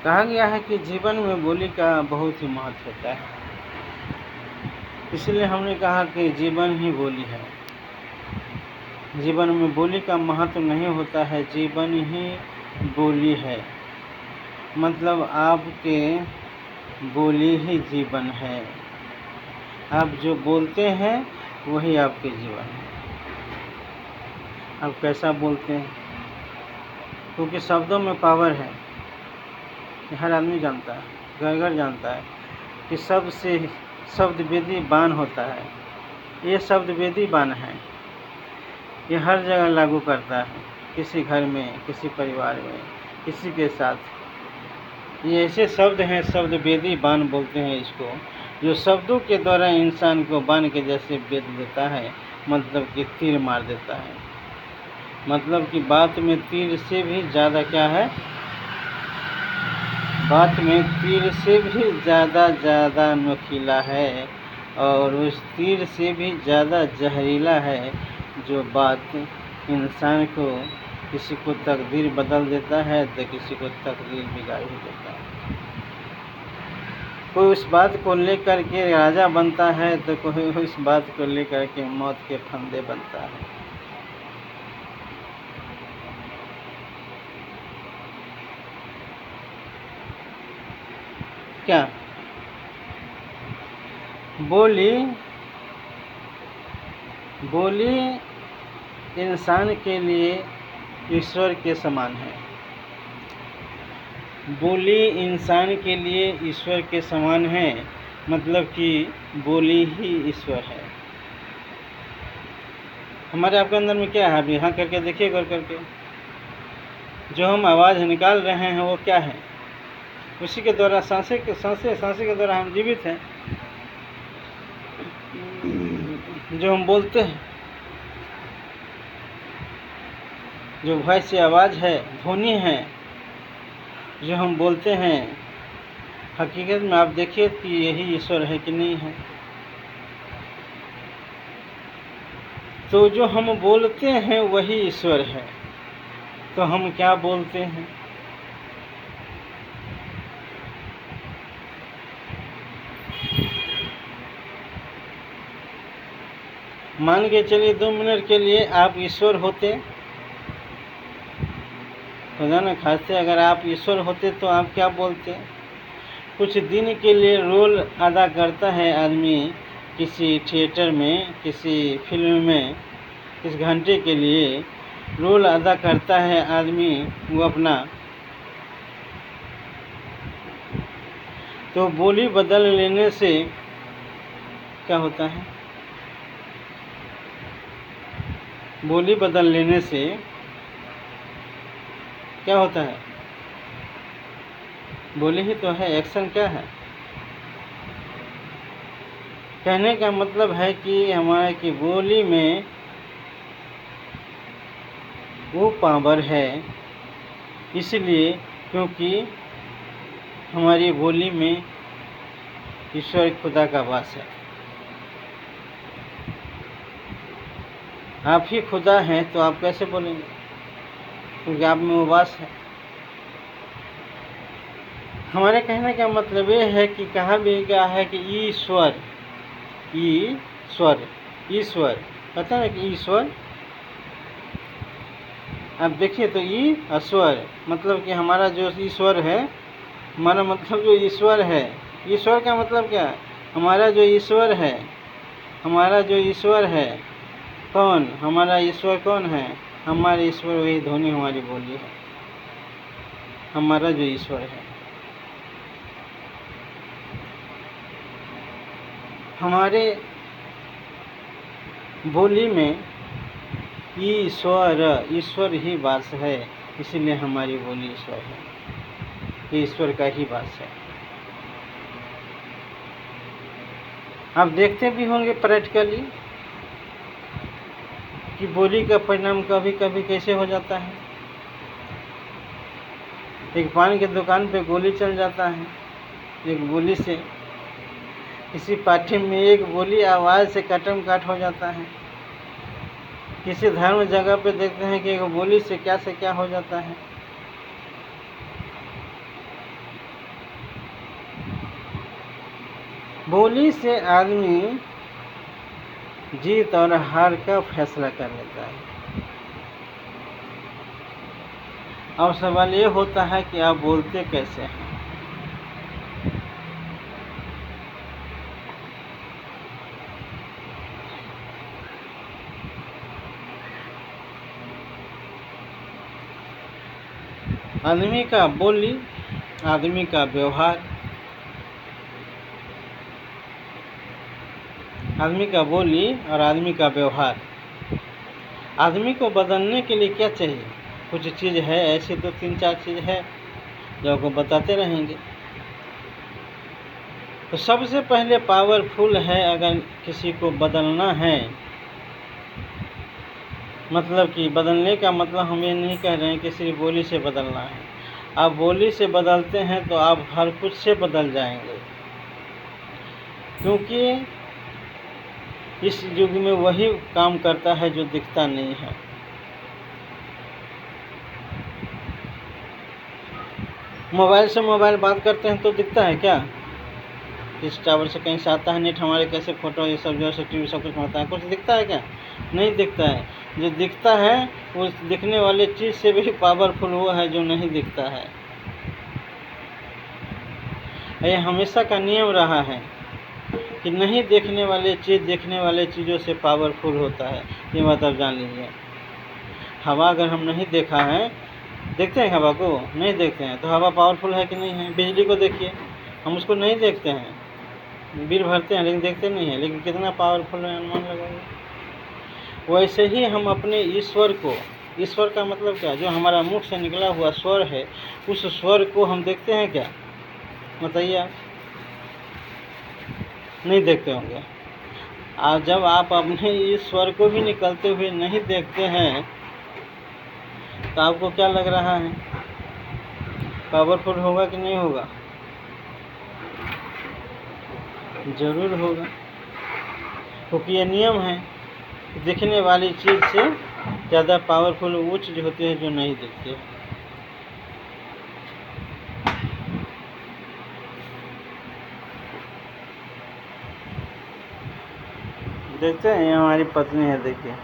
कहा गया है कि जीवन में बोली का बहुत ही महत्व होता है, इसलिए हमने कहा कि जीवन ही बोली है। जीवन में बोली का महत्व नहीं होता है, जीवन ही बोली है। मतलब आपके बोली ही जीवन है। आप जो बोलते हैं वही आपके जीवन है। आप कैसा बोलते हैं, क्योंकि शब्दों में पावर है। हर आदमी जानता है, घर घर जानता है कि शब्द से शब्द वेदी बाण होता है। ये शब्द वेदी बाण है, ये हर जगह लागू करता है, किसी घर में, किसी परिवार में, किसी के साथ। ये ऐसे शब्द हैं, शब्द वेदी बाण बोलते हैं इसको, जो शब्दों के द्वारा इंसान को बाण के जैसे वेद देता है, मतलब कि तीर मार देता है। मतलब कि बात में तीर से भी ज़्यादा क्या है, बात में तीर से भी ज़्यादा नुकीला है, और उस तीर से भी ज़्यादा जहरीला है, जो बात इंसान को, किसी को तकदीर बदल देता है तो किसी को तकदीर बिगाड़ ही देता है। कोई उस बात को लेकर के राजा बनता है तो कोई उस बात को लेकर के मौत के फंदे बनता है। क्या बोली इंसान के लिए ईश्वर के समान है। बोली इंसान के लिए ईश्वर के समान है, मतलब कि बोली ही ईश्वर है। हमारे आपके अंदर में क्या है, अब यहाँ करके देखिए, गौर करके, जो हम आवाज़ निकाल रहे हैं वो क्या है, उसी के द्वारा सांसें के द्वारा हम जीवित हैं। जो हम बोलते हैं, जो वॉइस से आवाज़ है, ध्वनि है, जो हम बोलते हैं, हकीकत में आप देखिए कि यही ईश्वर है कि नहीं है। तो जो हम बोलते हैं वही ईश्वर है। तो हम क्या बोलते हैं, मान के चलिए 2 मिनट के लिए आप ईश्वर होते, खुदा न खास्ते अगर आप ईश्वर होते तो आप क्या बोलते। कुछ दिन के लिए रोल अदा करता है आदमी किसी थिएटर में, किसी फिल्म में, इस घंटे के लिए रोल अदा करता है आदमी वो अपना। तो बोली बदल लेने से क्या होता है, बोली बदल लेने से क्या होता है, बोली ही तो है, एक्शन क्या है। कहने का मतलब है कि हमारे की बोली में वो पावर है, इसलिए क्योंकि हमारी बोली में ईश्वर खुदा का वास है। आप ही खुदा हैं तो आप कैसे बोलेंगे, क्योंकि आप में वो वास है। हमारे कहने का मतलब ये है कि कहा भी गया है कि ईश्वर, ईश्वर पता है कि ईश्वर, आप देखिए तो ईश्वर मतलब कि हमारा जो ईश्वर है, हमारा मतलब जो ईश्वर है, ईश्वर का मतलब क्या है, हमारा जो ईश्वर है, हमारा जो ईश्वर है कौन, हमारा ईश्वर कौन है, हमारे ईश्वर वही ध्वनि हमारी बोली है। हमारा जो ईश्वर है, हमारे बोली में ईश्वर ही वास है, इसलिए हमारी बोली ईश्वर है, ये ईश्वर का ही वास है। आप देखते भी होंगे प्रैक्टिकली कि बोली का परिणाम कभी कभी कैसे हो जाता है। एक पान की दुकान पे गोली चल जाता है, एक बोली से, किसी पार्टी में एक बोली आवाज़ से कटम काट हो जाता है। किसी धर्म जगह पे देखते हैं कि एक बोली से क्या हो जाता है। बोली से आदमी जीत और हार का फैसला कर लेता है। अब सवाल ये होता है कि आप बोलते कैसे हैं। आदमी का बोली, आदमी का व्यवहार, आदमी का बोली और आदमी का व्यवहार, आदमी को बदलने के लिए क्या चाहिए? कुछ चीज़ है, ऐसी तो 3-4 चीज़ है जो आपको बताते रहेंगे। तो सबसे पहले पावरफुल है, अगर किसी को बदलना है, मतलब कि बदलने का मतलब हम ये नहीं कह रहे हैं कि सिर्फ बोली से बदलना है। आप बोली से बदलते हैं तो आप हर कुछ से बदल जाएंगे, क्योंकि इस युग में वही काम करता है जो दिखता नहीं है। मोबाइल से मोबाइल बात करते हैं तो दिखता है क्या? इस टावर से कहीं से आता है नेट, हमारे कैसे फ़ोटो ये सब जो है टीवी सब कुछ होता है, कुछ दिखता है क्या? नहीं दिखता है। जो दिखता है उस दिखने वाले चीज़ से भी पावरफुल वो है जो नहीं दिखता है। ये हमेशा का नियम रहा है कि नहीं देखने वाले चीज़ देखने वाले चीज़ों से पावरफुल होता है। ये बात आप जान लीजिए। हवा अगर हम नहीं देखा है, देखते हैं हवा को? नहीं देखते हैं, तो हवा पावरफुल है कि नहीं है? बिजली को देखिए, हम उसको नहीं देखते हैं, बिल भरते हैं लेकिन देखते नहीं हैं, लेकिन कितना पावरफुल है अनुमान लगाइए। वैसे ही हम अपने ईश्वर को, ईश्वर का मतलब क्या? जो हमारा मुख से निकला हुआ स्वर है, उस स्वर को हम देखते हैं क्या? बताइए आप। नहीं देखते होंगे। और जब आप अपने ईश्वर को भी निकलते हुए नहीं देखते हैं तो आपको क्या लग रहा है? पावरफुल होगा कि नहीं होगा? ज़रूर होगा, क्योंकि ये नियम है। दिखने वाली चीज़ से ज़्यादा पावरफुल वो चीज़ होती है जो नहीं दिखती है। देखते हैं, ये हमारी पत्नी है, देखिए।